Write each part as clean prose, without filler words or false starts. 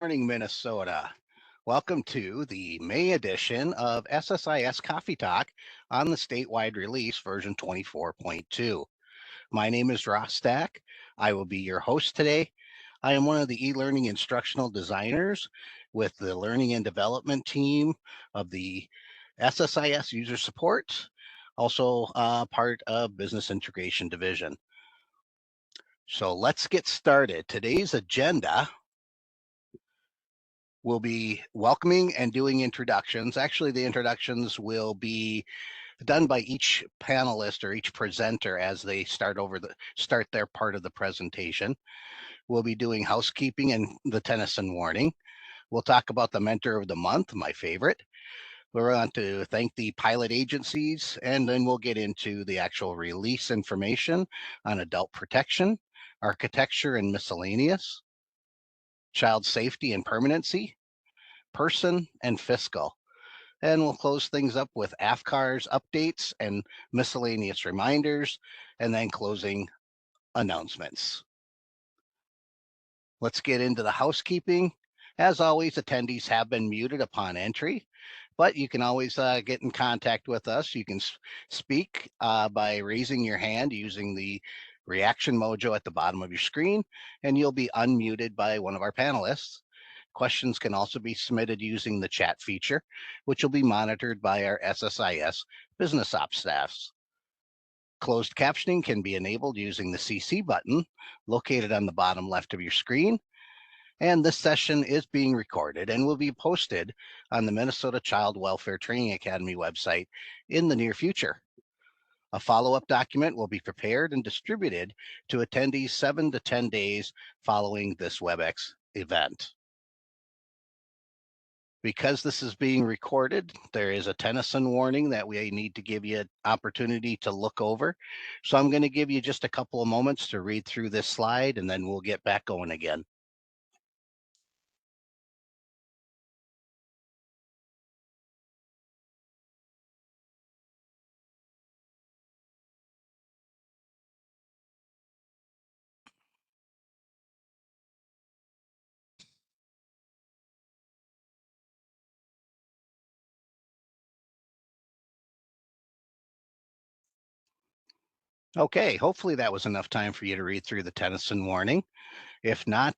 Morning, Minnesota. Welcome to the May edition of SSIS Coffee Talk on the statewide release version 24.2. My name is Ross Stack. I will be your host today. I am one of the e-learning instructional designers with the learning and development team of the SSIS user support, also part of business integration division. So let's get started. Today's agenda will be welcoming and doing introductions. Actually, the introductions will be done by each panelist or each presenter as they start their part of the presentation. We'll be doing housekeeping and the Tennyson warning. We'll talk about the mentor of the month, my favorite. We're on to thank the pilot agencies, and then we'll get into the actual release information on adult protection, architecture and miscellaneous, child safety and permanency, person, and fiscal. And we'll close things up with AFCAR's updates and miscellaneous reminders, and then closing announcements. Let's get into the housekeeping. As always, attendees have been muted upon entry, but you can always get in contact with us. You can speak by raising your hand using the reaction mojo at the bottom of your screen, and you'll be unmuted by one of our panelists. Questions can also be submitted using the chat feature, which will be monitored by our SSIS business ops staffs. Closed captioning can be enabled using the CC button located on the bottom left of your screen. And this session is being recorded and will be posted on the Minnesota Child Welfare Training Academy website in the near future. A follow-up document will be prepared and distributed to attendees 7 to 10 days following this WebEx event. Because this is being recorded, there is a Tennyson warning that we need to give you an opportunity to look over. So I'm going to give you just a couple of moments to read through this slide, and then we'll get back going again. Okay, hopefully that was enough time for you to read through the Tennyson warning. If not,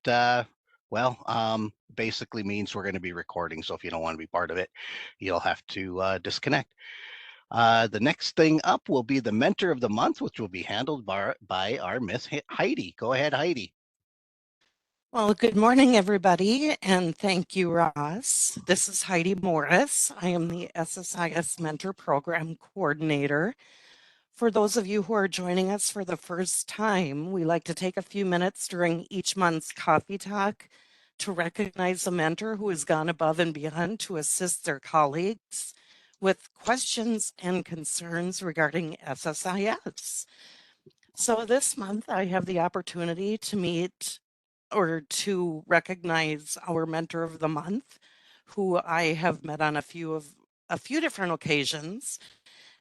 basically means we're going to be recording. So if you don't want to be part of it, you'll have to disconnect. The next thing up will be the mentor of the month, which will be handled by our Miss Heidi. Go ahead, Heidi. Well, good morning, everybody, and thank you, Ross. This is Heidi Morris. I am the SSIS Mentor Program Coordinator. For those of you who are joining us for the first time, we like to take a few minutes during each month's coffee talk to recognize a mentor who has gone above and beyond to assist their colleagues with questions and concerns regarding SSIS. So this month, I have the opportunity to meet or to recognize our mentor of the month, who I have met on a few different occasions,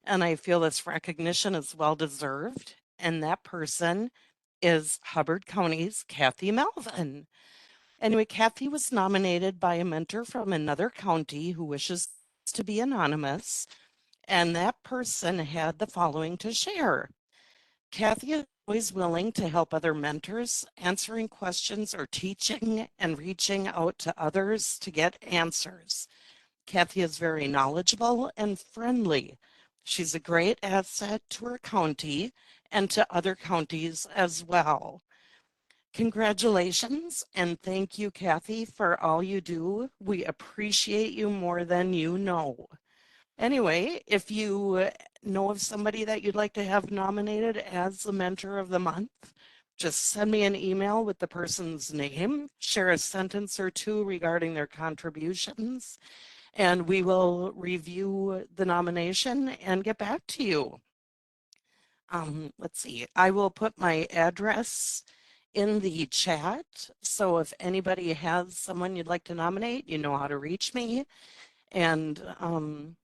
and I feel this recognition is well deserved. And that person is Hubbard County's Kathy Melvin. Anyway, Kathy was nominated by a mentor from another county who wishes to be anonymous, and that person had the following to share. Kathy is always willing to help other mentors, answering questions or teaching and reaching out to others to get answers. Kathy is very knowledgeable and friendly. She's a great asset to her county and to other counties as well. Congratulations and thank you, Kathy, for all you do. We appreciate you more than you know. Anyway, if you know of somebody that you'd like to have nominated as the mentor of the month, just send me an email with the person's name, share a sentence or two regarding their contributions, and we will review the nomination and get back to you. Let's see, I will put my address in the chat. So if anybody has someone you'd like to nominate, you know how to reach me. And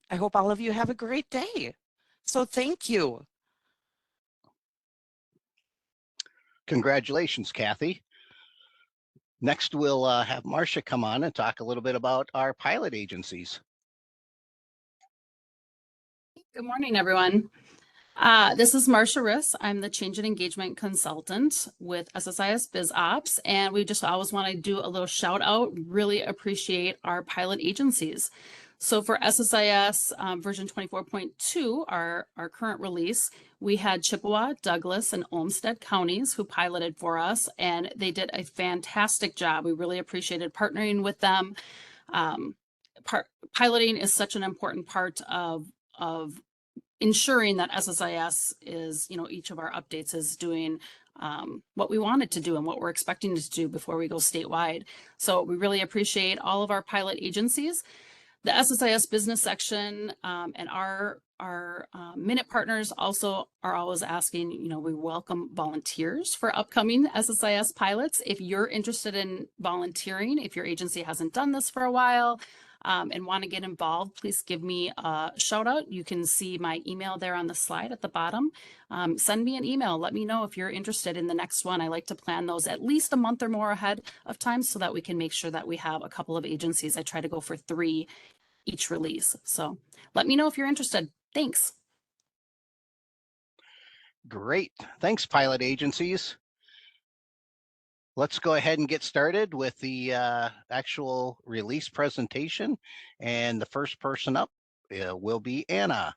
I hope all of you have a great day. So thank you. Congratulations, Kathy. Next, we'll have Marcia come on and talk a little bit about our pilot agencies. Good morning, everyone. This is Marcia Riss. I'm the Change and Engagement Consultant with SSIS Biz Ops, and we just always want to do a little shout out. Really appreciate our pilot agencies. So for SSIS version 24.2, our current release, we had Chippewa, Douglas, and Olmsted counties who piloted for us, and they did a fantastic job. We really appreciated partnering with them. Piloting is such an important part of ensuring that SSIS is, each of our updates is doing what we want it to do and what we're expecting it to do before we go statewide. So we really appreciate all of our pilot agencies. The SSIS business section and our minute partners also are always asking, we welcome volunteers for upcoming SSIS pilots. If you're interested in volunteering, if your agency hasn't done this for a while, and want to get involved, please give me a shout out. You can see my email there on the slide at the bottom. Send me an email. Let me know if you're interested in the next one. I like to plan those at least a month or more ahead of time so that we can make sure that we have a couple of agencies. I try to go for 3 each release. So let me know if you're interested. Thanks. Great. Thanks, pilot agencies. Let's go ahead and get started with the actual release presentation. And the first person up will be Anna.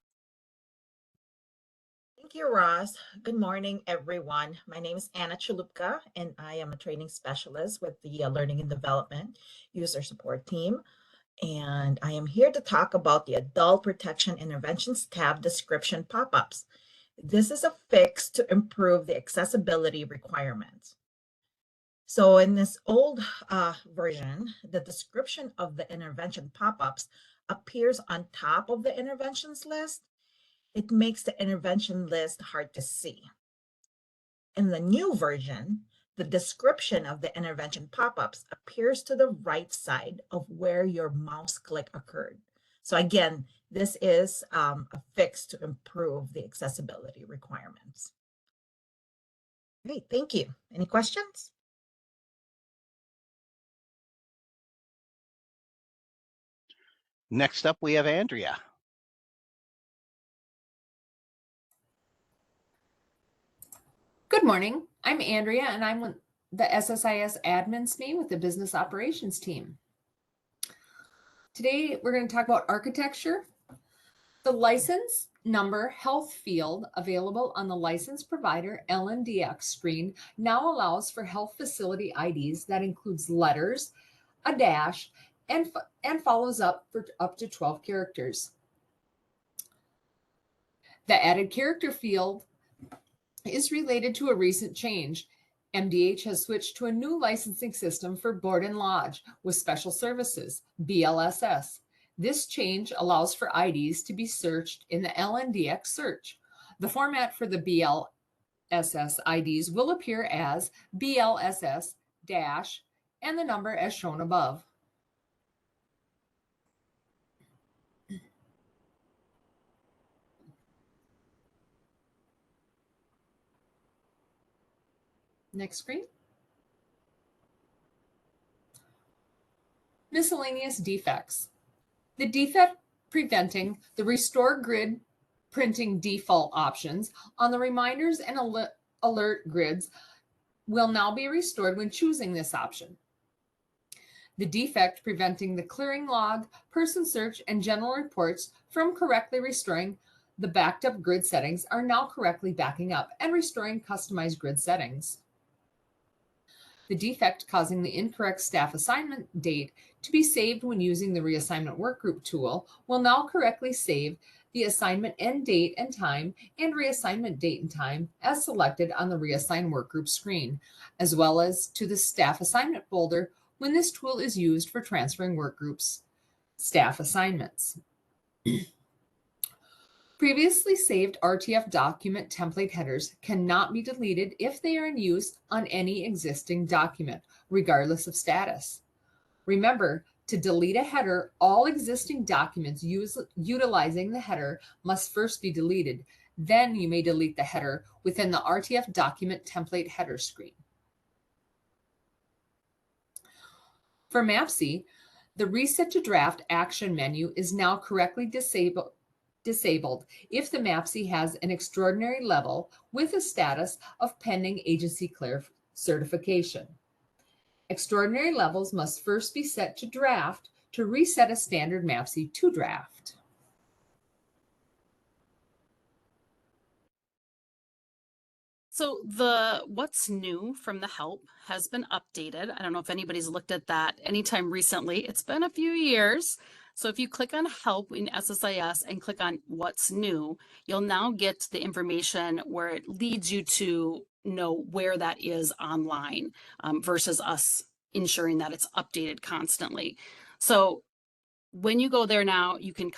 Thank you, Ross. Good morning, everyone. My name is Anna Chalupka, and I am a training specialist with the Learning and Development User Support Team. And I am here to talk about the Adult Protection Interventions tab description pop-ups. This is a fix to improve the accessibility requirements. So in this old version, the description of the intervention pop-ups appears on top of the interventions list. It makes the intervention list hard to see. In the new version, the description of the intervention pop-ups appears to the right side of where your mouse click occurred. So again, this is a fix to improve the accessibility requirements. Great, thank you. Any questions? Next up, we have Andrea. Good morning. I'm Andrea, and I'm the SSIS admin SME with the business operations team. Today, we're going to talk about architecture. The license number health field available on the license provider LNDX screen now allows for health facility IDs that includes letters, a dash, and follows up for up to 12 characters. The added character field is related to a recent change. MDH has switched to a new licensing system for board and lodge with special services, BLSS. This change allows for IDs to be searched in the LNDX search. The format for the BLSS IDs will appear as BLSS dash and the number as shown above. Next screen. Miscellaneous defects. The defect preventing the restore grid printing default options on the reminders and alert grids will now be restored when choosing this option. The defect preventing the clearing log, person search, and general reports from correctly restoring the backed up grid settings are now correctly backing up and restoring customized grid settings. The defect causing the incorrect staff assignment date to be saved when using the reassignment workgroup tool will now correctly save the assignment end date and time and reassignment date and time as selected on the reassign workgroup screen, as well as to the staff assignment folder when this tool is used for transferring workgroups staff assignments. Previously saved RTF document template headers cannot be deleted if they are in use on any existing document, regardless of status. Remember, to delete a header, all existing documents utilizing the header must first be deleted. Then you may delete the header within the RTF document template header screen. For MAPC, the Reset to Draft action menu is now correctly disabled if the MAPC has an extraordinary level with a status of pending agency certification. Extraordinary levels must first be set to draft to reset a standard MAPC to draft. So what's new from the help has been updated. I don't know if anybody's looked at that anytime recently. It's been a few years. So if you click on help in SSIS and click on what's new, you'll now get the information where it leads you to know where that is online versus us ensuring that it's updated constantly. So when you go there now, you can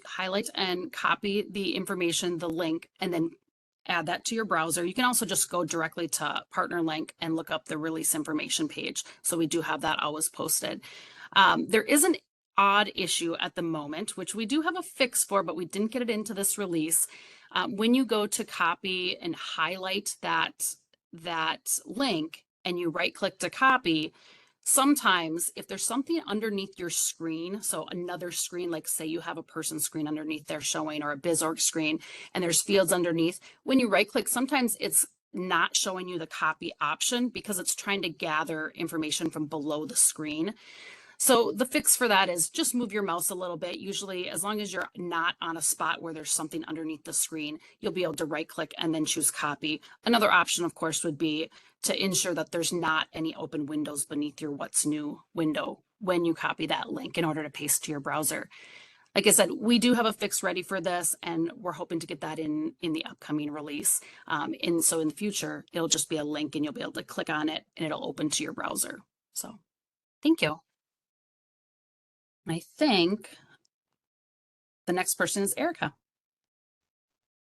highlight and copy the information, the link, and then add that to your browser. You can also just go directly to partner link and look up the release information page. So we do have that always posted. There is an odd issue at the moment, which we do have a fix for, but we didn't get it into this release. When you go to copy and highlight that link and you right click to copy, sometimes if there's something underneath your screen, so another screen, like say you have a person screen underneath there showing, or a BizOrg screen, and there's fields underneath, when you right click, sometimes it's not showing you the copy option because it's trying to gather information from below the screen. So the fix for that is just move your mouse a little bit. Usually, as long as you're not on a spot where there's something underneath the screen, you'll be able to right click and then choose copy. Another option, of course, would be to ensure that there's not any open windows beneath your what's new window when you copy that link in order to paste to your browser. Like I said, we do have a fix ready for this, and we're hoping to get that in the upcoming release. And so in the future, it'll just be a link and you'll be able to click on it and it'll open to your browser. So thank you. I think the next person is Erica.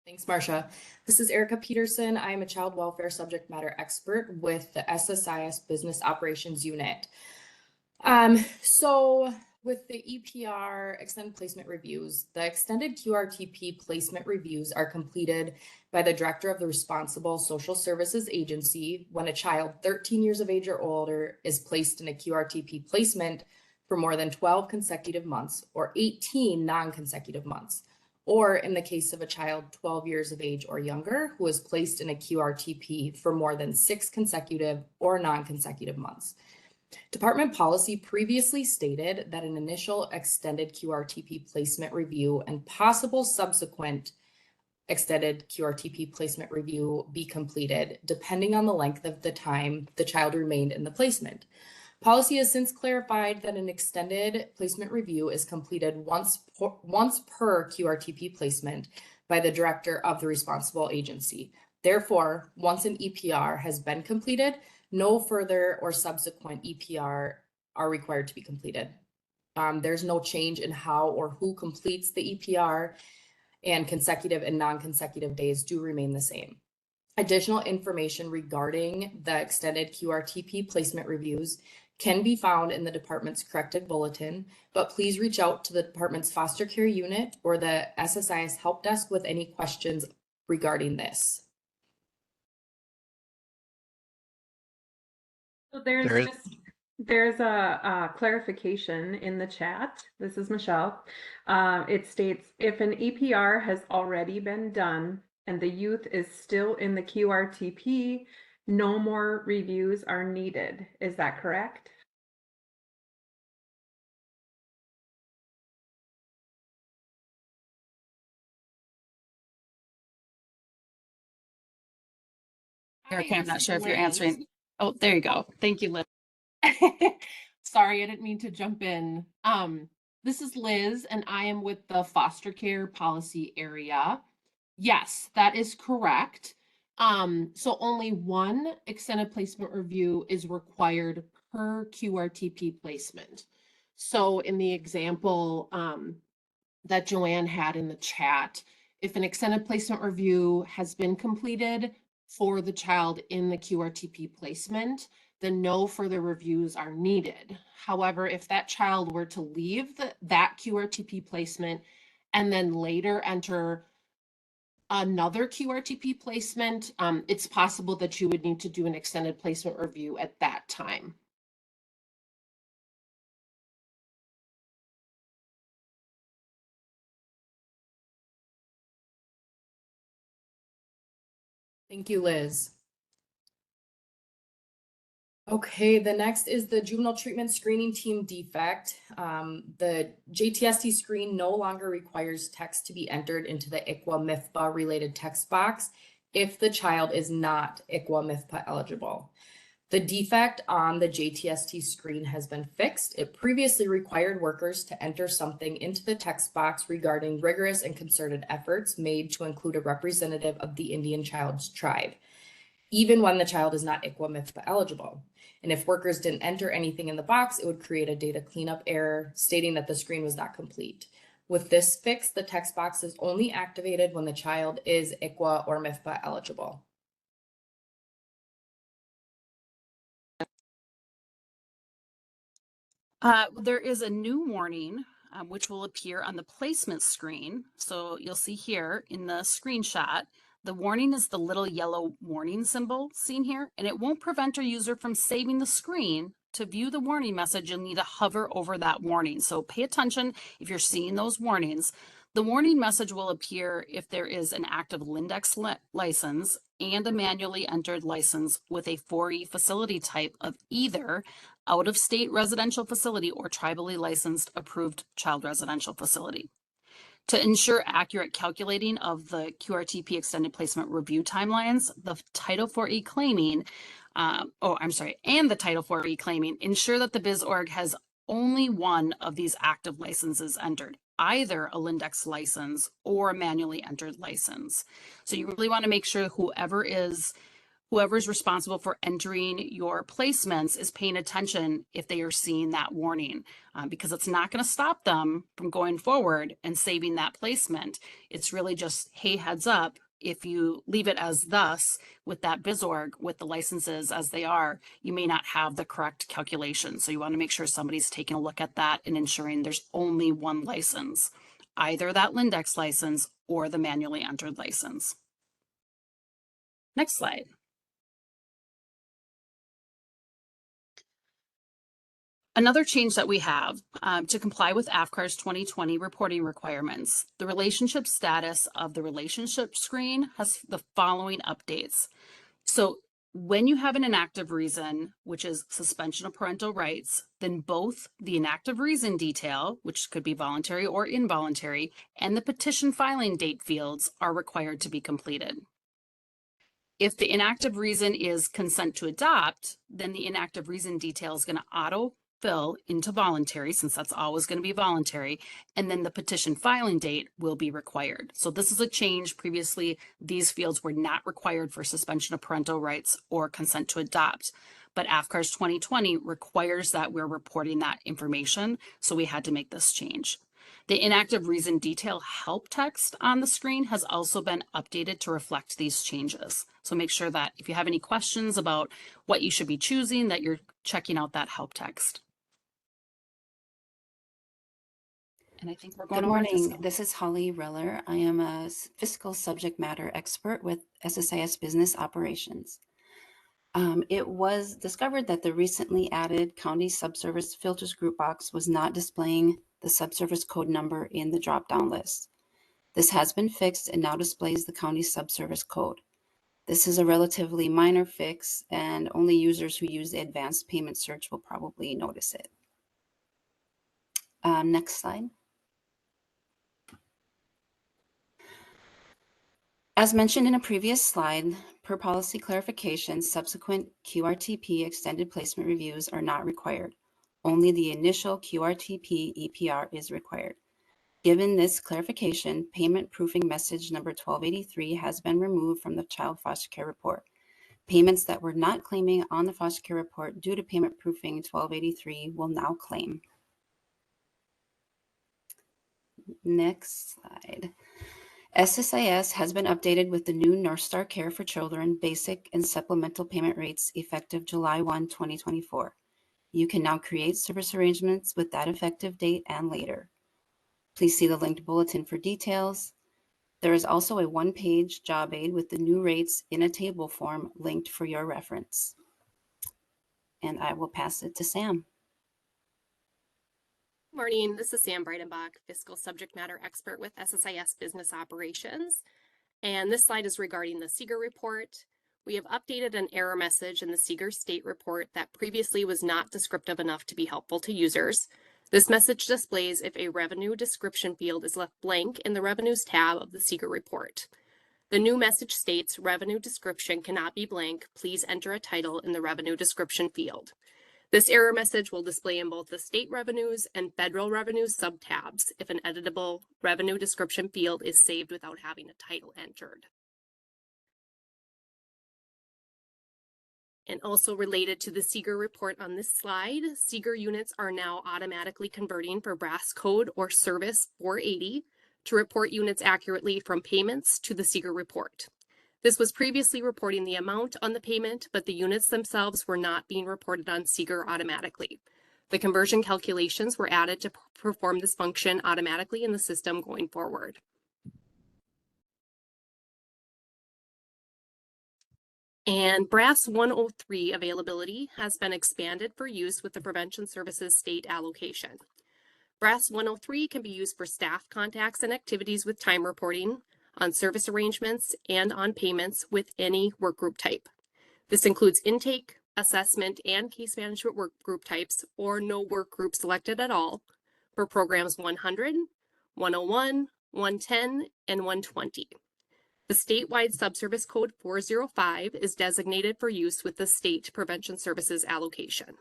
Thanks, Marcia. This is Erica Peterson. I am a child welfare subject matter expert with the SSIS Business Operations Unit. So with the EPR extended placement reviews, the extended QRTP placement reviews are completed by the director of the responsible social services agency when a child 13 years of age or older is placed in a QRTP placement for more than 12 consecutive months or 18 non-consecutive months, or in the case of a child 12 years of age or younger who is placed in a QRTP for more than 6 consecutive or non-consecutive months. Department policy previously stated that an initial extended QRTP placement review and possible subsequent extended QRTP placement review be completed, depending on the length of the time the child remained in the placement. Policy has since clarified that an extended placement review is completed once per QRTP placement by the director of the responsible agency. Therefore, once an EPR has been completed, no further or subsequent EPR are required to be completed. There's no change in how or who completes the EPR, and consecutive and non-consecutive days do remain the same. Additional information regarding the extended QRTP placement reviews can be found in the department's corrected bulletin, but please reach out to the department's foster care unit or the SSIS help desk with any questions regarding this. So there's a clarification in the chat. This is Michelle. It states, if an EPR has already been done and the youth is still in the QRTP, no more reviews are needed. Is that correct? Erica, I'm not sure if you're answering. Oh, there you go. Thank you, Liz. Sorry, I didn't mean to jump in. This is Liz, and I am with the foster care policy area. Yes, that is correct. So only one extended placement review is required per QRTP placement. So in the example that Joanne had in the chat, if an extended placement review has been completed for the child in the QRTP placement, then no further reviews are needed. However, if that child were to leave that QRTP placement and then later enter another QRTP placement, it's possible that you would need to do an extended placement review at that time. Thank you, Liz. Okay, the next is the juvenile treatment screening team defect. The JTST screen no longer requires text to be entered into the ICWA-MIFPA related text box if the child is not ICWA-MIFPA eligible. The defect on the JTST screen has been fixed. It previously required workers to enter something into the text box regarding rigorous and concerted efforts made to include a representative of the Indian child's tribe, even when the child is not ICWA-MIFPA eligible. And if workers didn't enter anything in the box, it would create a data cleanup error stating that the screen was not complete. With this fix, the text box is only activated when the child is ICWA or MIFPA eligible. There is a new warning which will appear on the placement screen. So you'll see here in the screenshot, the warning is the little yellow warning symbol seen here, and it won't prevent a user from saving the screen. To view the warning message, you'll need to hover over that warning. So pay attention if you're seeing those warnings. The warning message will appear if there is an active Lindex license and a manually entered license with a 4E facility type of either out-of-state residential facility or tribally licensed approved child residential facility. To ensure accurate calculating of the QRTP extended placement review timelines, the Title 4E claiming, and the Title 4E claiming ensure that the BizOrg has only one of these active licenses entered, either a Lindex license or a manually entered license. So you really want to make sure whoever's responsible for entering your placements is paying attention if they are seeing that warning, because it's not going to stop them from going forward and saving that placement. It's really just, hey, heads up, if you leave it as thus with that BizOrg, with the licenses as they are, you may not have the correct calculation. So you want to make sure somebody's taking a look at that and ensuring there's only one license, either that Lindex license or the manually entered license. Next slide. Another change that we have to comply with AFCAR's 2020 reporting requirements, the relationship status of the relationship screen has the following updates. So when you have an inactive reason, which is suspension of parental rights, then both the inactive reason detail, which could be voluntary or involuntary, and the petition filing date fields are required to be completed. If the inactive reason is consent to adopt, then the inactive reason detail is going to auto fill into voluntary, since that's always going to be voluntary, and then the petition filing date will be required. So this is a change. Previously, these fields were not required for suspension of parental rights or consent to adopt, but AFCAR's 2020 requires that we're reporting that information, so we had to make this change. The inactive reason detail help text on the screen has also been updated to reflect these changes. So make sure that if you have any questions about what you should be choosing, that you're checking out that help text. And I think we're going Good over to morning. fiscal. This is Holly Riller. I am a fiscal subject matter expert with SSIS Business Operations. It was discovered that the recently added county subservice filters group box was not displaying the subservice code number in the drop-down list. This has been fixed and now displays the county subservice code. This is a relatively minor fix, and only users who use the advanced payment search will probably notice it. Next slide. As mentioned in a previous slide, per policy clarification, subsequent QRTP extended placement reviews are not required. Only the initial QRTP EPR is required. Given this clarification, payment proofing message number 1283 has been removed from the child foster care report. Payments that were not claiming on the foster care report due to payment proofing 1283 will now claim. Next slide. SSIS has been updated with the new North Star Care for Children basic and supplemental payment rates effective July 1, 2024. You can now create service arrangements with that effective date and later. Please see the linked bulletin for details. There is also a one-page job aid with the new rates in a table form linked for your reference. And I will pass it to Sam. Morning, this is Sam Breidenbach, fiscal subject matter expert with SSIS Business Operations. And this slide is regarding the Seeger report. We have updated an error message in the Seeger state report that previously was not descriptive enough to be helpful to users. This message displays if a revenue description field is left blank in the Revenues tab of the Seeger report. The new message states revenue description cannot be blank. Please enter a title in the revenue description field. This error message will display in both the state revenues and federal revenues sub-tabs if an editable revenue description field is saved without having a title entered. And also related to the Seeger report on this slide, Seeger units are now automatically converting for brass code or service 480 to report units accurately from payments to the Seeger report. This was previously reporting the amount on the payment, but the units themselves were not being reported on Seeger automatically. The conversion calculations were added to perform this function automatically in the system going forward. And Brass 103 availability has been expanded for use with the Prevention Services state allocation. Brass 103 can be used for staff contacts and activities with time reporting, on service arrangements, and on payments with any workgroup type. This includes intake, assessment, and case management workgroup types, or no workgroup selected at all, for programs 100, 101, 110, and 120. The statewide subservice code 405 is designated for use with the state prevention services allocation.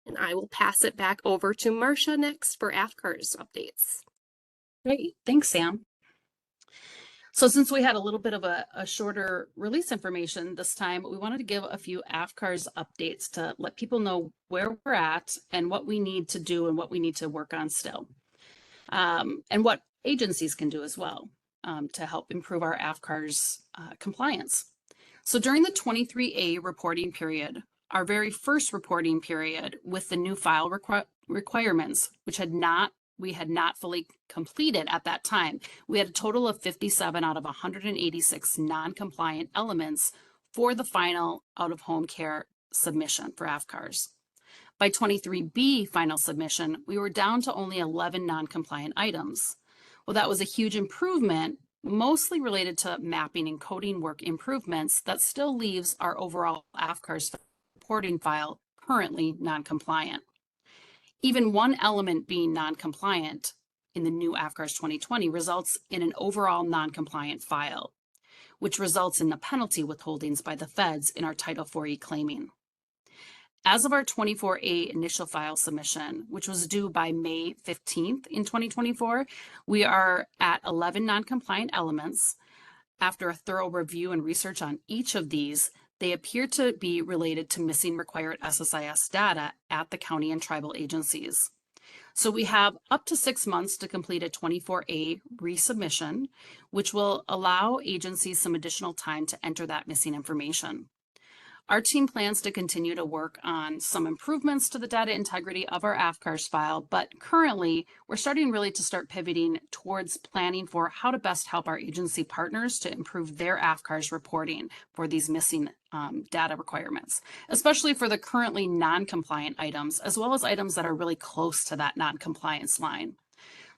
And I will pass it back over to Marcia next for AFCARS updates. Great, thanks, Sam. So since we had a little bit of a shorter release information this time, we wanted to give a few AFCARS updates to let people know where we're at and what we need to do and what we need to work on still. And what agencies can do as well to help improve our AFCARS compliance. So during the 23A reporting period, our very first reporting period with the new file requirements, which we had not fully completed at that time. We had a total of 57 out of 186 non-compliant elements for the final out-of-home care submission for AFCARS. By 23B final submission, we were down to only 11 non-compliant items. Well, that was a huge improvement, mostly related to mapping and coding work improvements that still leaves our overall AFCARS reporting file currently non-compliant. Even one element being non-compliant in the new AFCARS 2020 results in an overall non-compliant file, which results in the penalty withholdings by the feds in our Title 4E claiming. As of our 24A initial file submission, which was due by May 15th in 2024, we are at 11 non-compliant elements. After a thorough review and research on each of these, they appear to be related to missing required SSIS data at the county and tribal agencies. So we have up to 6 months to complete a 24A resubmission, which will allow agencies some additional time to enter that missing information. Our team plans to continue to work on some improvements to the data integrity of our AFCARS file, but currently we're starting to start pivoting towards planning for how to best help our agency partners to improve their AFCARS reporting for these missing data requirements, especially for the currently non-compliant items, as well as items that are really close to that non-compliance line.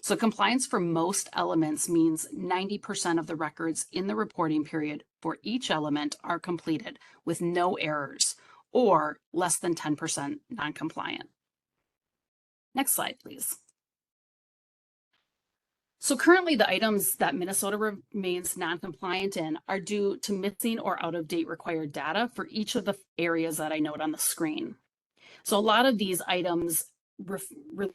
So compliance for most elements means 90% of the records in the reporting period for each element are completed with no errors, or less than 10% non-compliant. Next slide, please. So currently the items that Minnesota remains non-compliant in are due to missing or out-of-date required data for each of the areas that I note on the screen. So a lot of these items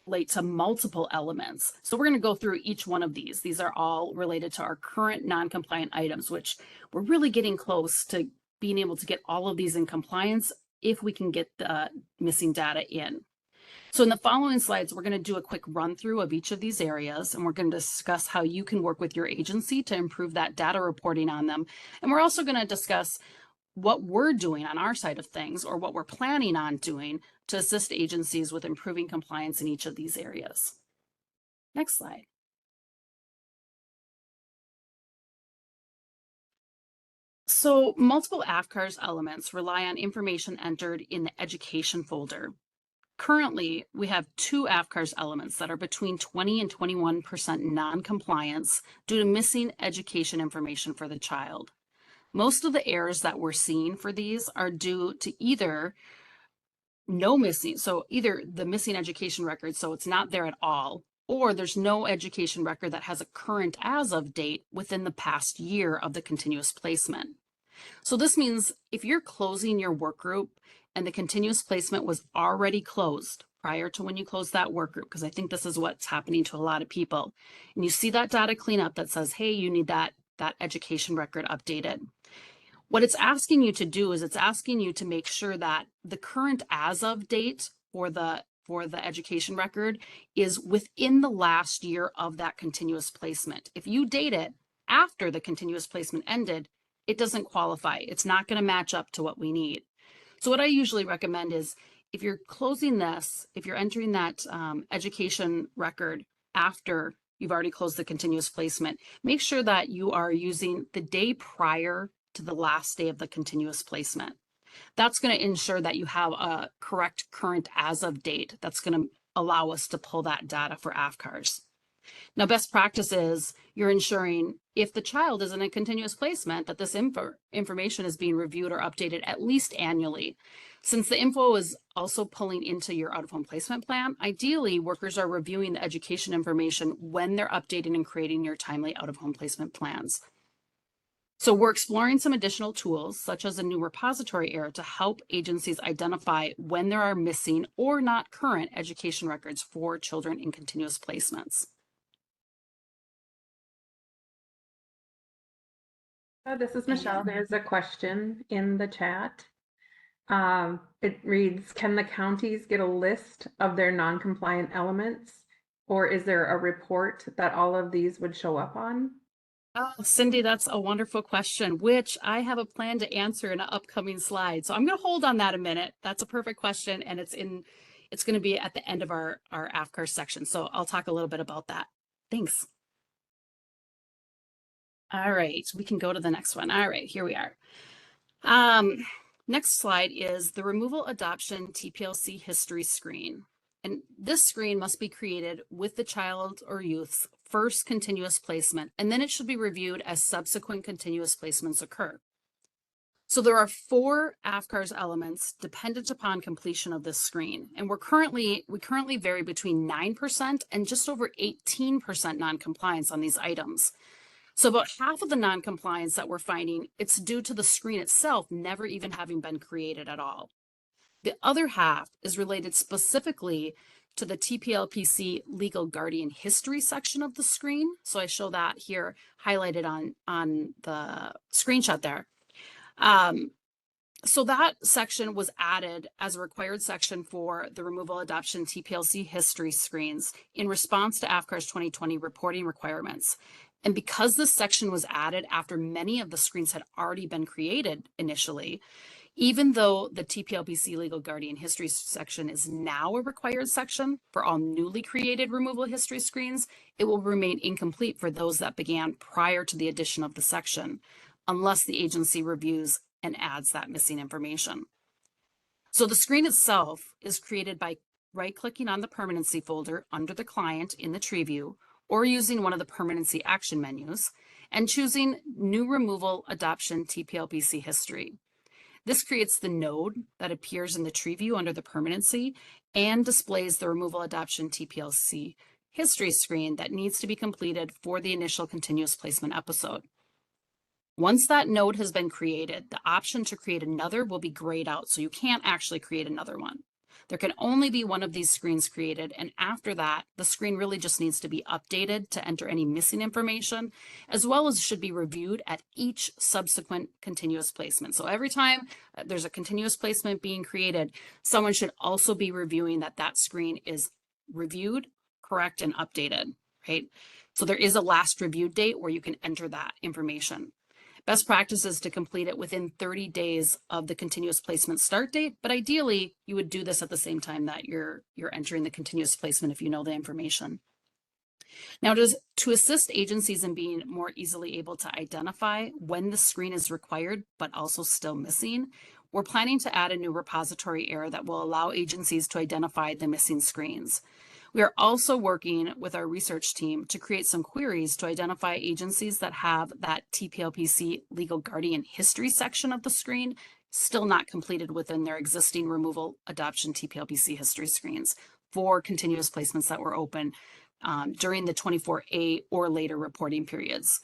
relate to multiple elements. So we're going to go through each one of these. These are all related to our current non-compliant items, which we're really getting close to being able to get all of these in compliance if we can get the missing data in. So in the following slides, we're going to do a quick run through of each of these areas, and we're going to discuss how you can work with your agency to improve that data reporting on them. And we're also going to discuss what we're doing on our side of things, or what we're planning on doing to assist agencies with improving compliance in each of these areas. Next slide. So multiple AFCARS elements rely on information entered in the education folder. Currently, we have 2 AFCARS elements that are between 20 and 21% non-compliance due to missing education information for the child. Most of the errors that we're seeing for these are due to either no missing, so either the missing education record, so it's not there at all, or there's no education record that has a current as of date within the past year of the continuous placement. So this means if you're closing your work group and the continuous placement was already closed prior to when you close that work group, because I think this is what's happening to a lot of people, and you see that data cleanup that says, hey, you need that education record updated. What it's asking you to do is it's asking you to make sure that the current as of date for the education record is within the last year of that continuous placement. If you date it after the continuous placement ended, it doesn't qualify. It's not going to match up to what we need. So what I usually recommend is if you're closing this, if you're entering that education record after you've already closed the continuous placement, make sure that you are using the day prior to the last day of the continuous placement. That's going to ensure that you have a correct current as of date. That's going to allow us to pull that data for AFCARS. Now, best practice is you're ensuring if the child is in a continuous placement that this information is being reviewed or updated at least annually. Since the info is also pulling into your out-of-home placement plan, ideally workers are reviewing the education information when they're updating and creating your timely out-of-home placement plans. So we're exploring some additional tools, such as a new repository area, to help agencies identify when there are missing or not current education records for children in continuous placements. This is Michelle. There's a question in the chat. It reads, can the counties get a list of their non-compliant elements, or is there a report that all of these would show up on? Cindy, that's a wonderful question, which I have a plan to answer in an upcoming slide. So I'm going to hold on that a minute. That's a perfect question, and it's going to be at the end of our AFCARS section. So I'll talk a little bit about that. Thanks. All right, we can go to the next one. All right, here we are. Next slide is the removal adoption TPLC history screen. And this screen must be created with the child or youth's first continuous placement, and then it should be reviewed as subsequent continuous placements occur. So there are 4 AFCARS elements dependent upon completion of this screen, and we currently vary between 9% and just over 18% non-compliance on these items. So about half of the non-compliance that we're finding, it's due to the screen itself never even having been created at all. The other half is related specifically to the TPLPC legal guardian history section of the screen. So I show that here highlighted on the screenshot there. So that section was added as a required section for the removal adoption TPLC history screens in response to AFCARS 2020 reporting requirements. And because this section was added after many of the screens had already been created initially, even though the TPLPC legal guardian history section is now a required section for all newly created removal history screens, it will remain incomplete for those that began prior to the addition of the section, unless the agency reviews and adds that missing information. So the screen itself is created by right-clicking on the permanency folder under the client in the tree view, or using one of the permanency action menus, and choosing New Removal Adoption TPLPC History. This creates the node that appears in the tree view under the permanency and displays the Removal Adoption TPLC History screen that needs to be completed for the initial continuous placement episode. Once that node has been created, the option to create another will be grayed out, so you can't actually create another one. There can only be one of these screens created, and after that, the screen really just needs to be updated to enter any missing information, as well as should be reviewed at each subsequent continuous placement. So every time there's a continuous placement being created, someone should also be reviewing that that screen is reviewed, correct, and updated, right? So there is a last review date where you can enter that information. Best practice is to complete it within 30 days of the continuous placement start date, but ideally you would do this at the same time that you're entering the continuous placement if you know the information. Now, to assist agencies in being more easily able to identify when the screen is required but also still missing, we're planning to add a new repository error that will allow agencies to identify the missing screens. We are also working with our research team to create some queries to identify agencies that have that TPLPC legal guardian history section of the screen still not completed within their existing removal adoption TPLPC history screens for continuous placements that were open during the 24A or later reporting periods.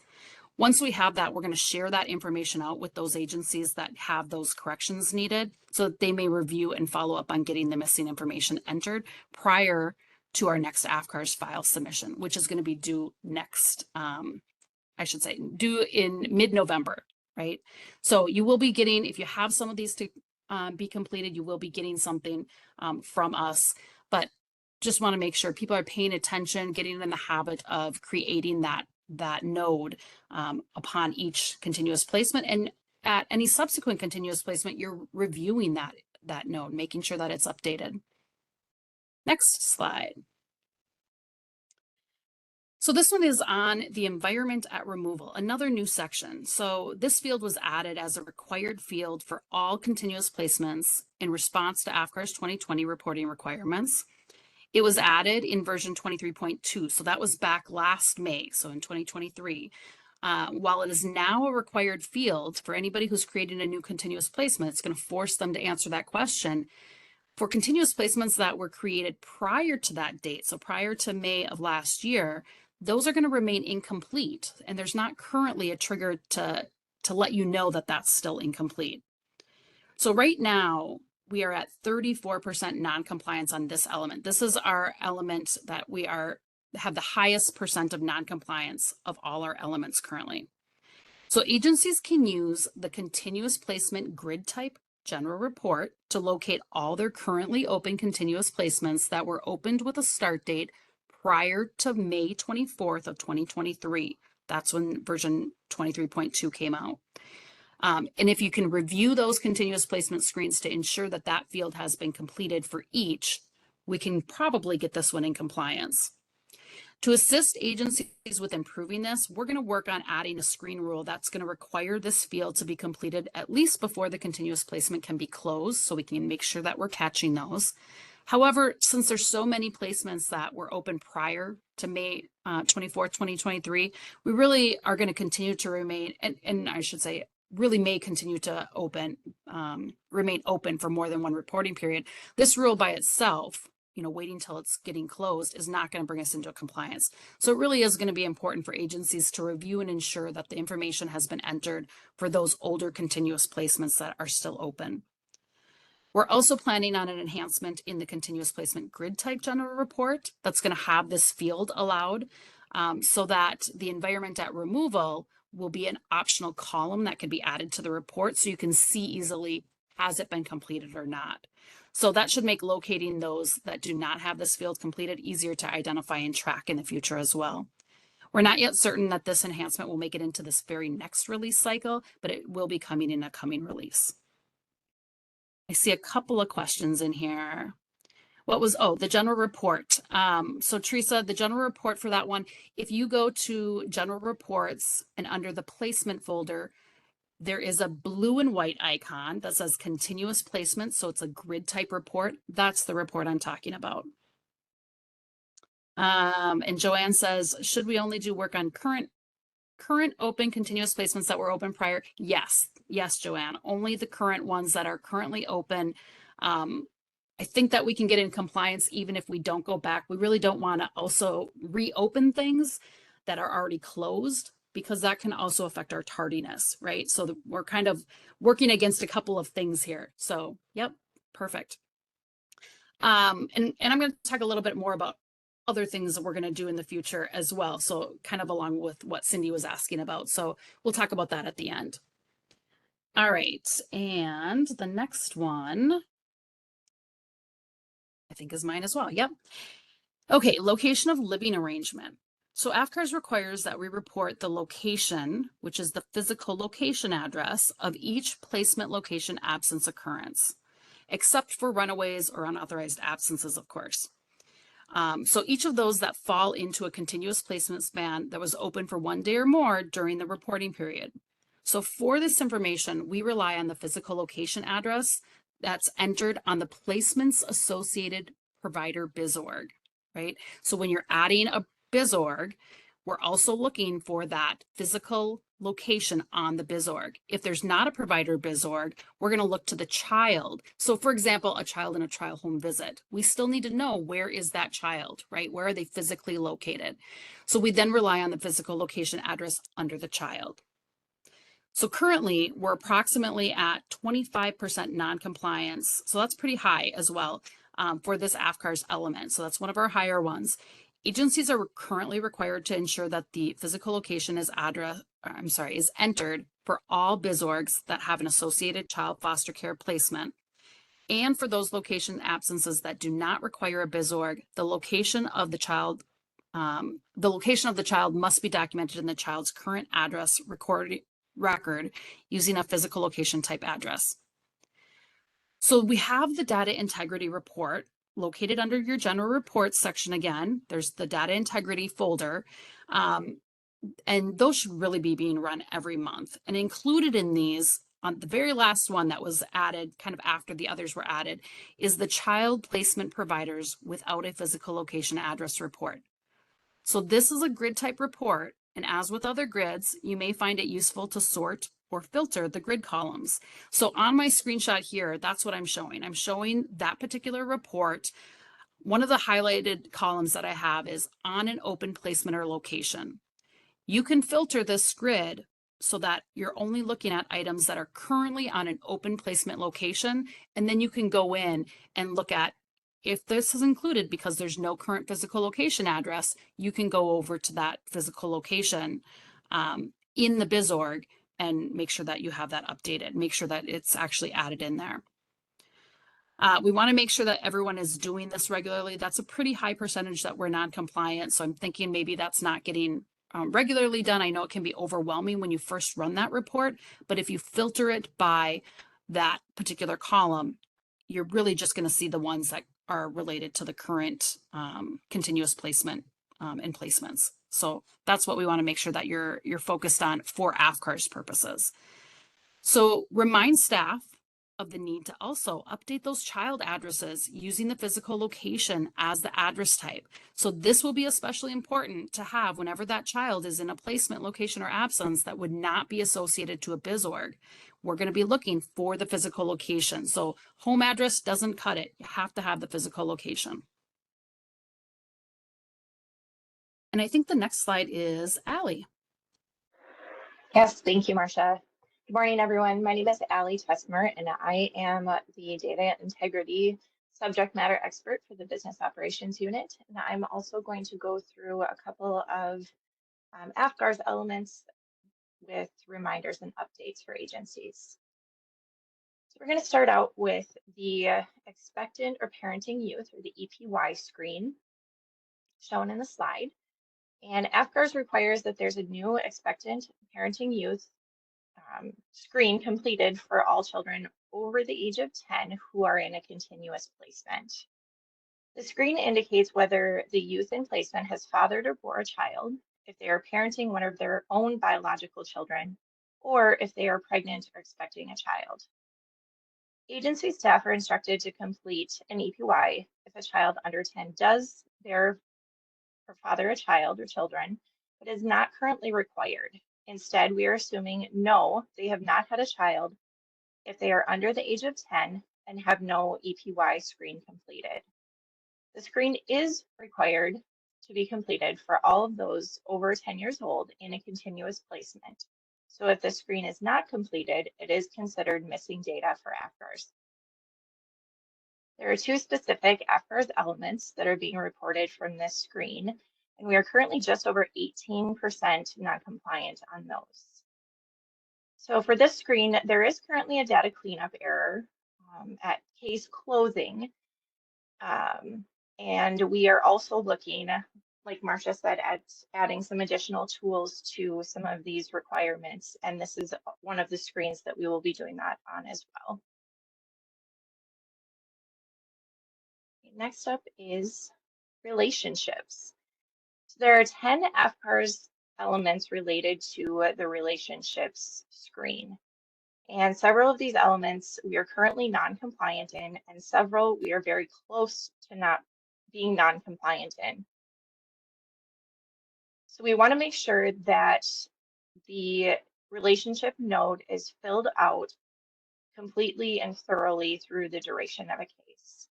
Once we have that, we're going to share that information out with those agencies that have those corrections needed so that they may review and follow up on getting the missing information entered prior to our next AFCARS file submission, which is going to be due next, due in mid-November, right? So you will be getting, if you have some of these to be completed, you will be getting something from us, but just want to make sure people are paying attention, getting in the habit of creating that node upon each continuous placement, and at any subsequent continuous placement, you're reviewing that node, making sure that it's updated. Next slide. So this one is on the environment at removal, another new section. So this field was added as a required field for all continuous placements in response to AFCARS 2020 reporting requirements. It was added in version 23.2, so that was back last May, so in 2023. While it is now a required field for anybody who's creating a new continuous placement, it's going to force them to answer that question. For continuous placements that were created prior to that date, so prior to May of last year, those are going to remain incomplete, and there's not currently a trigger to let you know that that's still incomplete. So right now, we are at 34% non-compliance on this element. This is our element that we have the highest percent of non-compliance of all our elements currently. So agencies can use the continuous placement grid type general report to locate all their currently open continuous placements that were opened with a start date prior to May 24th of 2023. That's when version 23.2 came out. And if you can review those continuous placement screens to ensure that that field has been completed for each, we can probably get this one in compliance. To assist agencies with improving this, we're going to work on adding a screen rule that's going to require this field to be completed at least before the continuous placement can be closed, so we can make sure that we're catching those. However, since there's so many placements that were open prior to May 24th, 2023, we really are going to continue to remain, and I should say, really may continue to remain open for more than one reporting period. This rule by itself, waiting till it's getting closed, is not going to bring us into compliance. So it really is going to be important for agencies to review and ensure that the information has been entered for those older continuous placements that are still open. We're also planning on an enhancement in the continuous placement grid type general report that's going to have this field allowed so that the environment at removal will be an optional column that can be added to the report so you can see easily, has it been completed or not. So that should make locating those that do not have this field completed easier to identify and track in the future as well. We're not yet certain that this enhancement will make it into this very next release cycle, but it will be coming in a coming release. I see a couple of questions in here. The general report. So Teresa, the general report for that one, if you go to general reports and under the placement folder, there is a blue and white icon that says continuous placement. So it's a grid type report. That's the report I'm talking about. And Joanne says, should we only do work on current open continuous placements that were open prior? Yes, Joanne, only the current ones that are currently open. I think that we can get in compliance even if we don't go back. We really don't want to also reopen things that are already closed, because that can also affect our tardiness, right? So we're kind of working against a couple of things here. So, yep, perfect. And I'm going to talk a little bit more about other things that we're going to do in the future as well. So kind of along with what Cindy was asking about. So we'll talk about that at the end. All right. And the next one, I think, is mine as well. Yep. Okay. Location of living arrangement. So AFCARS requires that we report the location, which is the physical location address of each placement location absence occurrence, except for runaways or unauthorized absences, of course. So each of those that fall into a continuous placement span that was open for 1 day or more during the reporting period. So for this information, we rely on the physical location address that's entered on the Placements Associated Provider BizOrg, right? So when you're adding a BizOrg, we're also looking for that physical location on the BizOrg. If there's not a provider BizOrg, we're going to look to the child. So for example, a child in a child home visit, we still need to know where is that child, right? Where are they physically located? So we then rely on the physical location address under the child. So currently we're approximately at 25% non-compliance. So that's pretty high as well for this AFCARS element. So that's one of our higher ones. Agencies are currently required to ensure that the physical location is entered for all BizOrgs that have an associated child foster care placement. And for those location absences that do not require a BizOrg, the location of the child must be documented in the child's current address record using a physical location type address. So we have the data integrity report located under your general reports section. Again, there's the data integrity folder, and those should really be being run every month. And included in these, on the very last one that was added kind of after the others were added, is the child placement providers without a physical location address report. So this is a grid type report, and as with other grids, you may find it useful to sort or filter the grid columns. So on my screenshot here, that's what I'm showing. I'm showing that particular report. One of the highlighted columns that I have is on an open placement or location. You can filter this grid so that you're only looking at items that are currently on an open placement location, and then you can go in and look at if this is included because there's no current physical location address, you can go over to that physical location in the BizOrg and make sure that you have that updated, make sure that it's actually added in there. We want to make sure that everyone is doing this regularly. That's a pretty high percentage that we're non-compliant. So I'm thinking maybe that's not getting regularly done. I know it can be overwhelming when you first run that report, but if you filter it by that particular column, you're really just going to see the ones that are related to the current continuous placement and placements. So that's what we want to make sure that you're focused on for AFCARS purposes. So remind staff of the need to also update those child addresses using the physical location as the address type. So this will be especially important to have whenever that child is in a placement location or absence that would not be associated to a BizOrg. We're going to be looking for the physical location. So home address doesn't cut it. You have to have the physical location. And I think the next slide is Allie. Yes, thank you, Marcia. Good morning, everyone. My name is Allie Tesmer, and I am the data integrity subject matter expert for the business operations unit. And I'm also going to go through a couple of AFCARS elements with reminders and updates for agencies. So we're going to start out with the expectant or parenting youth, or the EPY screen shown in the slide. And AFCARS requires that there's a new expectant parenting youth screen completed for all children over the age of 10 who are in a continuous placement. The screen indicates whether the youth in placement has fathered or bore a child, if they are parenting one of their own biological children, or if they are pregnant or expecting a child. Agency staff are instructed to complete an EPY if a child under 10 does bear or father a child or children, but is not currently required. Instead, we are assuming no, they have not had a child if they are under the age of 10 and have no EPY screen completed. The screen is required to be completed for all of those over 10 years old in a continuous placement. So if the screen is not completed, it is considered missing data for AFCARS. There are two specific AFCARS elements that are being reported from this screen, and we are currently just over 18% non-compliant on those. So for this screen, there is currently a data cleanup error at case closing. And we are also looking, like Marcia said, at adding some additional tools to some of these requirements. And this is one of the screens that we will be doing that on as well. Next up is relationships. So there are 10 AFCARS elements related to the relationships screen. And several of these elements we are currently non-compliant in, and several we are very close to not being non-compliant in. So we want to make sure that the relationship node is filled out completely and thoroughly through the duration of a case.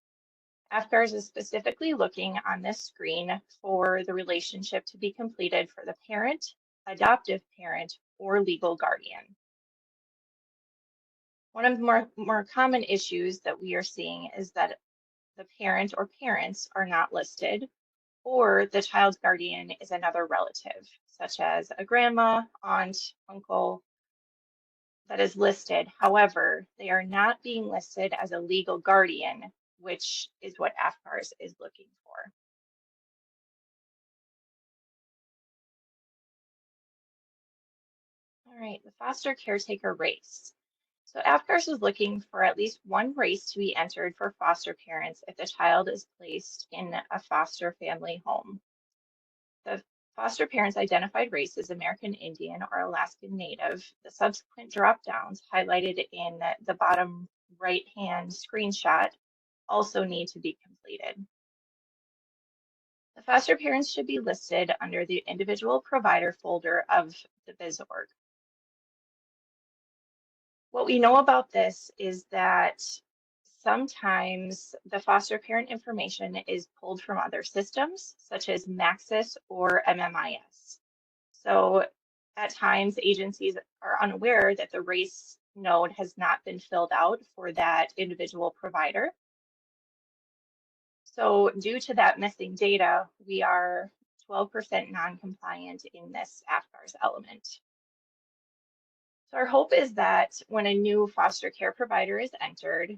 AFCARS is specifically looking on this screen for the relationship to be completed for the parent, adoptive parent, or legal guardian. One of the more common issues that we are seeing is that the parent or parents are not listed, or the child's guardian is another relative, such as a grandma, aunt, uncle, that is listed. However, they are not being listed as a legal guardian, which is what AFCARS is looking for. All right, the foster caretaker race. So AFCARS is looking for at least one race to be entered for foster parents if the child is placed in a foster family home. The foster parents' identified race is American Indian or Alaskan Native. The subsequent drop-downs highlighted in the bottom right-hand screenshot also need to be completed. The foster parents should be listed under the individual provider folder of the BizOrg. What we know about this is that sometimes the foster parent information is pulled from other systems, such as Maxis or MMIS. So at times, agencies are unaware that the race node has not been filled out for that individual provider. So due to that missing data, we are 12% non-compliant in this AFCARS element. So our hope is that when a new foster care provider is entered,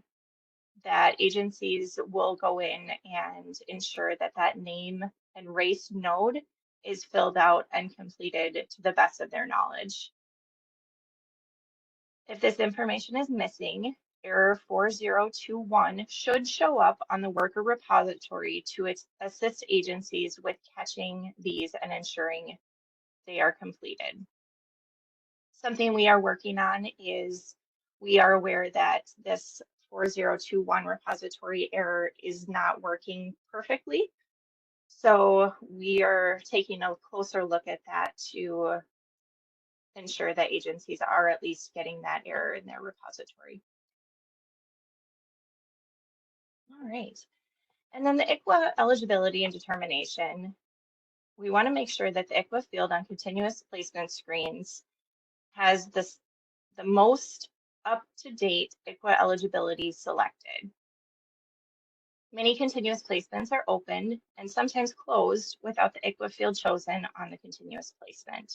that agencies will go in and ensure that that name and race node is filled out and completed to the best of their knowledge. If this information is missing, error 4021 should show up on the worker repository to assist agencies with catching these and ensuring they are completed. Something we are working on is we are aware that this 4021 repository error is not working perfectly. So we are taking a closer look at that to ensure that agencies are at least getting that error in their repository. All right. And then the ICWA eligibility and determination. We want to make sure that the ICWA field on continuous placement screens has the most up-to-date ICWA eligibility selected. Many continuous placements are opened and sometimes closed without the ICWA field chosen on the continuous placement.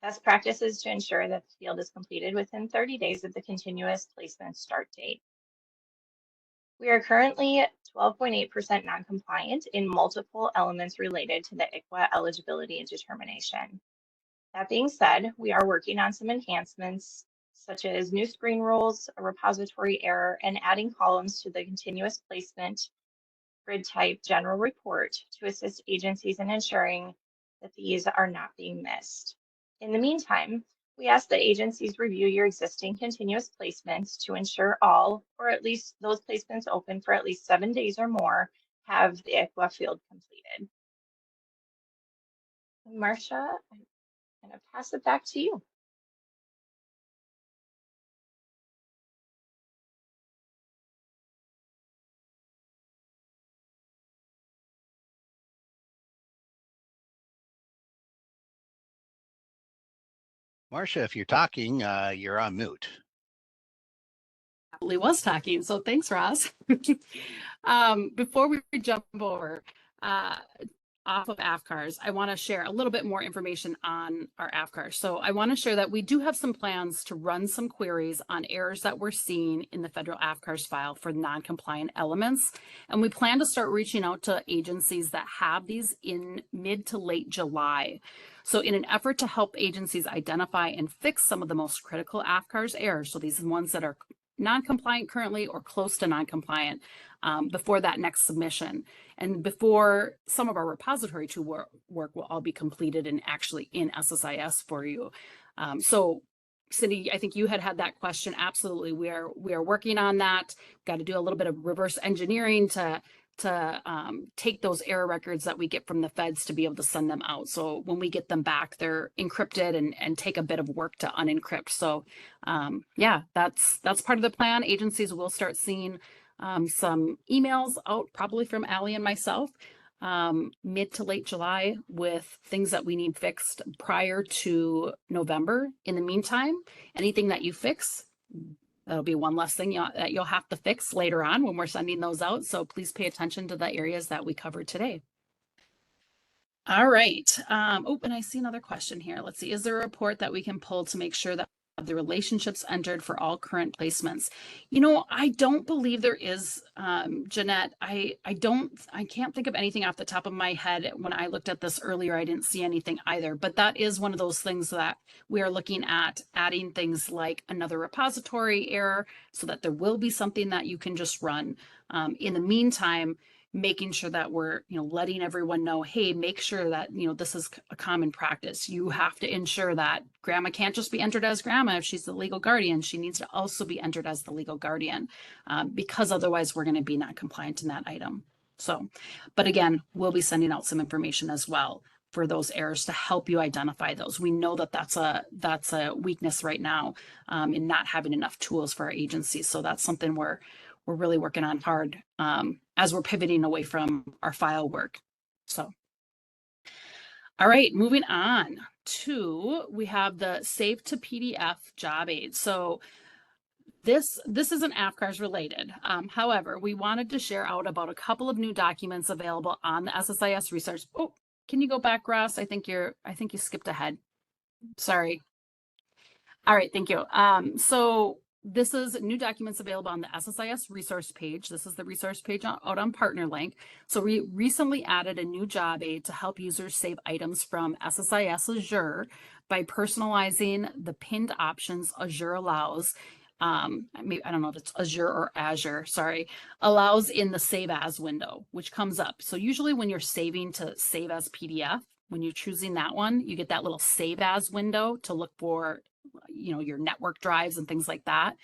Best practice is to ensure that the field is completed within 30 days of the continuous placement start date. We are currently 12.8% non-compliant in multiple elements related to the ICWA eligibility and determination. That being said, we are working on some enhancements such as new screen rules, a repository error, and adding columns to the continuous placement grid type general report to assist agencies in ensuring that these are not being missed. In the meantime, we ask that agencies review your existing continuous placements to ensure all, or at least those placements open for at least 7 days or more, have the ICWA field completed. Marcia, I'm going to pass it back to you. Marcia, if you're talking, you're on mute. Probably was talking, so thanks, Ross. Before we jump over off of AFCARS, I want to share a little bit more information on our AFCARS. So I want to share that we do have some plans to run some queries on errors that we're seeing in the federal AFCARS file for non-compliant elements. And we plan to start reaching out to agencies that have these in mid to late July. So in an effort to help agencies identify and fix some of the most critical AFCARS errors, so these are ones that are non-compliant currently or close to non-compliant, before that next submission, and before some of our repository to work will all be completed and actually in SSIS for you. So Cindy, I think you had that question. Absolutely. We are working on that. Got to do a little bit of reverse engineering to take those error records that we get from the feds to be able to send them out. So when we get them back, they're encrypted and take a bit of work to unencrypt. So yeah, that's part of the plan. Agencies will start seeing some emails out probably from Allie and myself mid to late July with things that we need fixed prior to November. In the meantime, anything that you fix, that'll be one less thing that you'll have to fix later on when we're sending those out. So please pay attention to the areas that we covered today. All right. Oh, and I see another question here. Let's see. Is there a report that we can pull to make sure that the relationships entered for all current placements? You know, I don't believe there is, Jeanette. I can't think of anything off the top of my head. When I looked at this earlier, I didn't see anything either, but that is one of those things that we are looking at, adding things like another repository error so that there will be something that you can just run. In the meantime, making sure that we're, letting everyone know, hey, make sure that, this is a common practice. You have to ensure that grandma can't just be entered as grandma if she's the legal guardian. She needs to also be entered as the legal guardian because otherwise we're going to be not compliant in that item. So, but again, we'll be sending out some information as well for those errors to help you identify those. We know that that's a weakness right now in not having enough tools for our agencies. So that's something we're really working on hard as we're pivoting away from our file work. So, all right, moving on to, we have the Save to PDF job aid. So this isn't AFCARS related. However, we wanted to share out about a couple of new documents available on the SSIS resource. Oh, can you go back, Ross? I think you skipped ahead. Sorry. All right, thank you. So this is new documents available on the SSIS resource page. This is the resource page out on Partner Link. So we recently added a new job aid to help users save items from SSIS Azure by personalizing the pinned options Azure allows. I don't know if it's Azure or Azure, sorry, allows in the Save As window, which comes up. So usually when you're saving to Save As PDF, when you're choosing that one, you get that little Save As window to look for your network drives and things like that.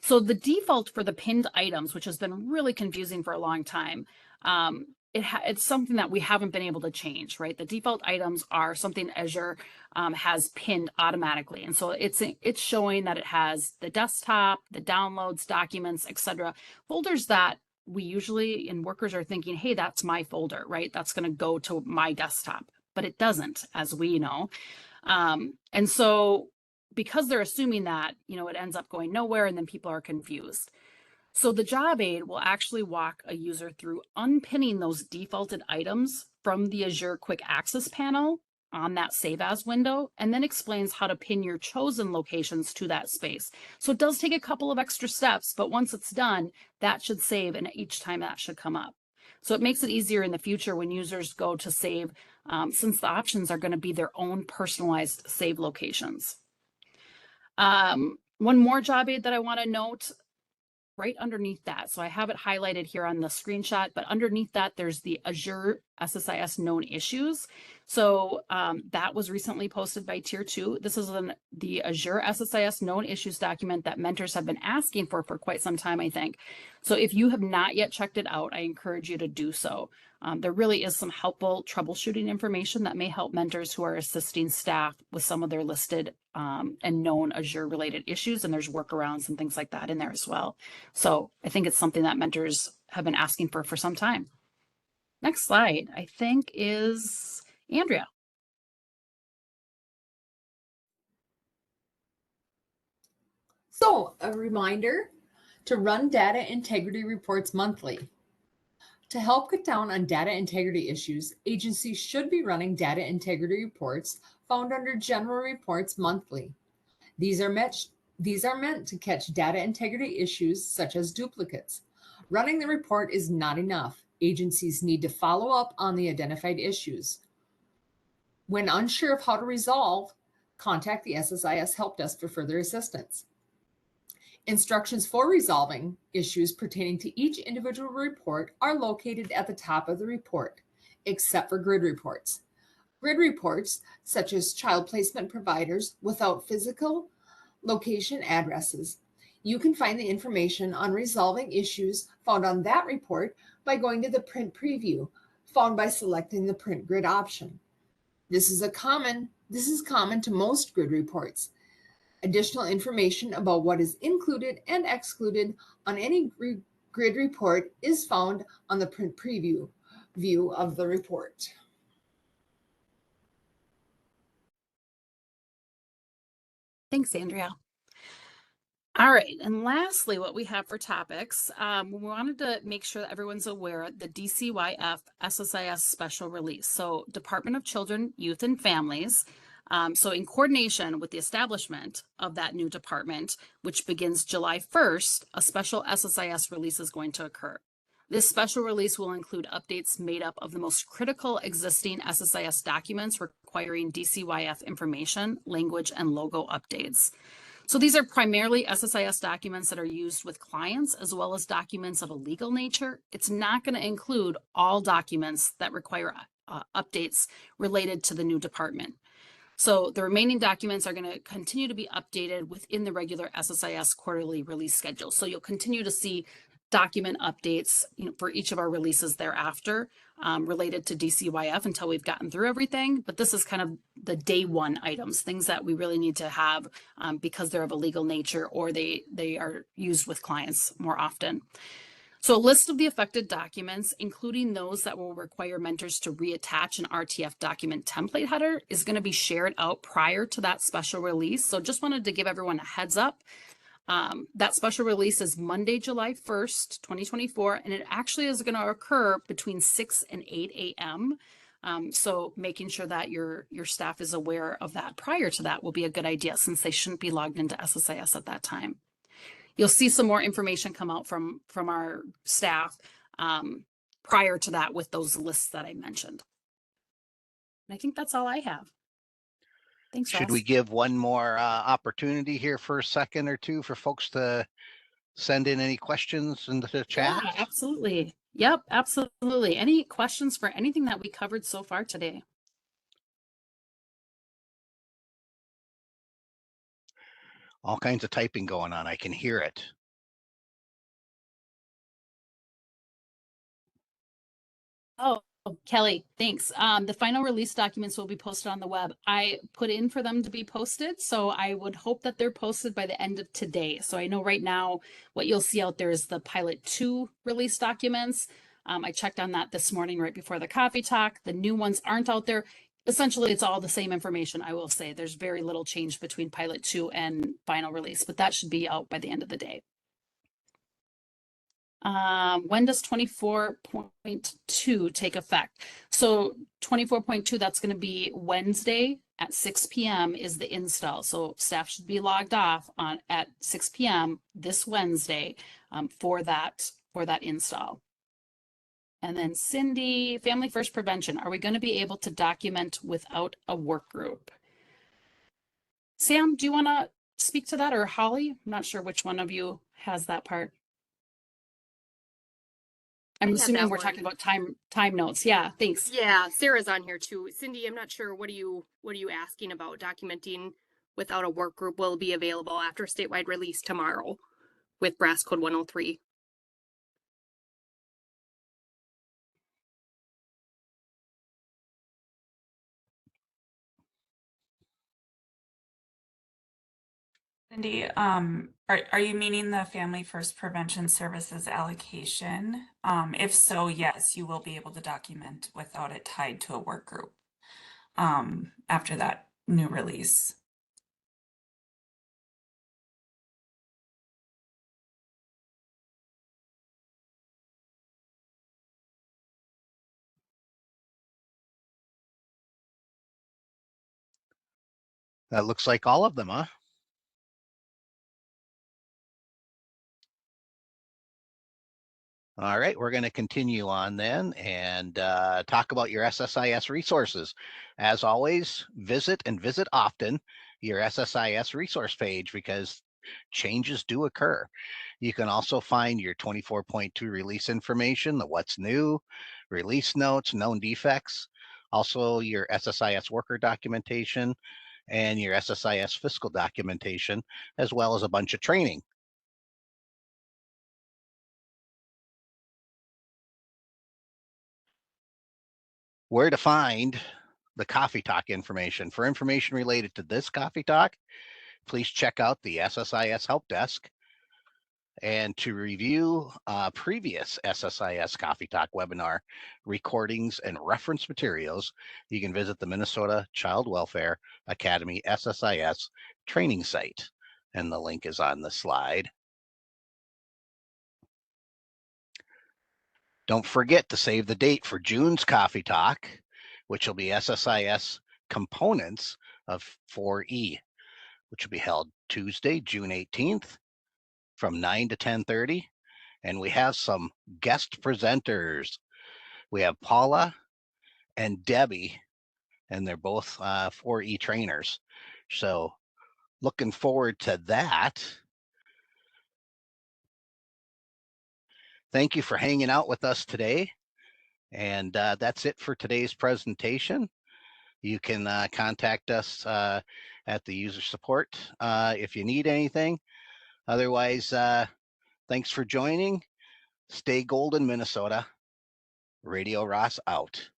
So the default for the pinned items, which has been really confusing for a long time, it's something that we haven't been able to change, right? The default items are something Azure has pinned automatically. And so it's showing that it has the desktop, the downloads, documents, etc. folders that we usually in workers are thinking, hey, that's my folder, right? That's going to go to my desktop, but it doesn't, as we know. And so because they're assuming that, it ends up going nowhere and then people are confused. So the job aid will actually walk a user through unpinning those defaulted items from the Azure Quick Access panel on that Save As window, and then explains how to pin your chosen locations to that space. So it does take a couple of extra steps, but once it's done, that should save, and each time that should come up. So it makes it easier in the future when users go to save, since the options are going to be their own personalized save locations. One more job aid that I want to note right underneath that. So I have it highlighted here on the screenshot, but underneath that, there's the Azure SSIS known issues. So that was recently posted by Tier 2. This is the Azure SSIS known issues document that mentors have been asking for quite some time, I think. So if you have not yet checked it out, I encourage you to do so. There really is some helpful troubleshooting information that may help mentors who are assisting staff with some of their listed and known Azure related issues, and there's workarounds and things like that in there as well. So I think it's something that mentors have been asking for some time. Next slide, I think, is Andrea. So a reminder to run data integrity reports monthly. To help cut down on data integrity issues, agencies should be running data integrity reports found under General Reports monthly. These are meant to catch data integrity issues such as duplicates. Running the report is not enough. Agencies need to follow up on the identified issues. When unsure of how to resolve, contact the SSIS Help Desk for further assistance. Instructions for resolving issues pertaining to each individual report are located at the top of the report, except for grid reports. Grid reports, such as child placement providers without physical location addresses. You can find the information on resolving issues found on that report by going to the print preview, found by selecting the print grid option. This is common to most grid reports. Additional information about what is included and excluded on any grid report is found on the print preview view of the report. Thanks, Andrea. All right, and lastly, what we have for topics, we wanted to make sure that everyone's aware of the DCYF SSIS special release. So Department of Children, Youth, and Families. So in coordination with the establishment of that new department, which begins July 1st, a special SSIS release is going to occur. This special release will include updates made up of the most critical existing SSIS documents requiring DCYF information, language, and logo updates. So these are primarily SSIS documents that are used with clients as well as documents of a legal nature. It's not going to include all documents that require updates related to the new department. So the remaining documents are going to continue to be updated within the regular SSIS quarterly release schedule. So you'll continue to see document updates, for each of our releases thereafter related to DCYF until we've gotten through everything. But this is kind of the day one items, things that we really need to have because they're of a legal nature or they are used with clients more often. So a list of the affected documents, including those that will require mentors to reattach an RTF document template header, is going to be shared out prior to that special release. So just wanted to give everyone a heads up. That special release is Monday, July 1st, 2024, and it actually is going to occur between 6 and 8 a.m. So making sure that your staff is aware of that prior to that will be a good idea since they shouldn't be logged into SSIS at that time. You'll see some more information come out from our staff prior to that with those lists that I mentioned. And I think that's all I have. Thanks, Should Ross. we give one more opportunity here for a second or two for folks to send in any questions into the chat? Yeah, absolutely. Yep, absolutely. Any questions for anything that we covered so far today? All kinds of typing going on. I can hear it. Oh, Kelly, thanks. The final release documents will be posted on the web. I put in for them to be posted, so I would hope that they're posted by the end of today. So I know right now what you'll see out there is the Pilot 2 release documents. I checked on that this morning right before the coffee talk. The new ones aren't out there. Essentially, it's all the same information, I will say. There's very little change between Pilot 2 and final release, but that should be out by the end of the day. When does 24.2 take effect? So 24.2, that's going to be Wednesday at 6 p.m. is the install. So staff should be logged off at 6 p.m. this Wednesday for that install. And then Cindy, Family First Prevention. Are we going to be able to document without a work group? Sam, do you want to speak to that, or Holly? I'm not sure which one of you has that part. I'm assuming we're talking about time notes. Yeah, thanks. Yeah, Sarah's on here too. Cindy, I'm not sure, what are you asking about? Documenting without a work group will be available after statewide release tomorrow with BRAS code 103. Cindy, are you meaning the Family First Prevention Services allocation? If so, yes, you will be able to document without it tied to a work group after that new release. That looks like all of them, huh? All right, we're going to continue on then and talk about your SSIS resources. As always, visit often your SSIS resource page because changes do occur. You can also find your 24.2 release information, the what's new, release notes, known defects, also your SSIS worker documentation and your SSIS fiscal documentation, as well as a bunch of training. Where to find the Coffee Talk information. For information related to this Coffee Talk, please check out the SSIS Help Desk. And to review previous SSIS Coffee Talk webinar recordings and reference materials, you can visit the Minnesota Child Welfare Academy SSIS training site. And the link is on the slide. Don't forget to save the date for June's Coffee Talk, which will be SSIS components of 4E, which will be held Tuesday, June 18th from 9 to 10:30. And we have some guest presenters. We have Paula and Debbie, and they're both 4E trainers. So looking forward to that. Thank you for hanging out with us today. And that's it for today's presentation. You can contact us at the user support if you need anything. Otherwise, thanks for joining. Stay golden, Minnesota. Radio Ross out.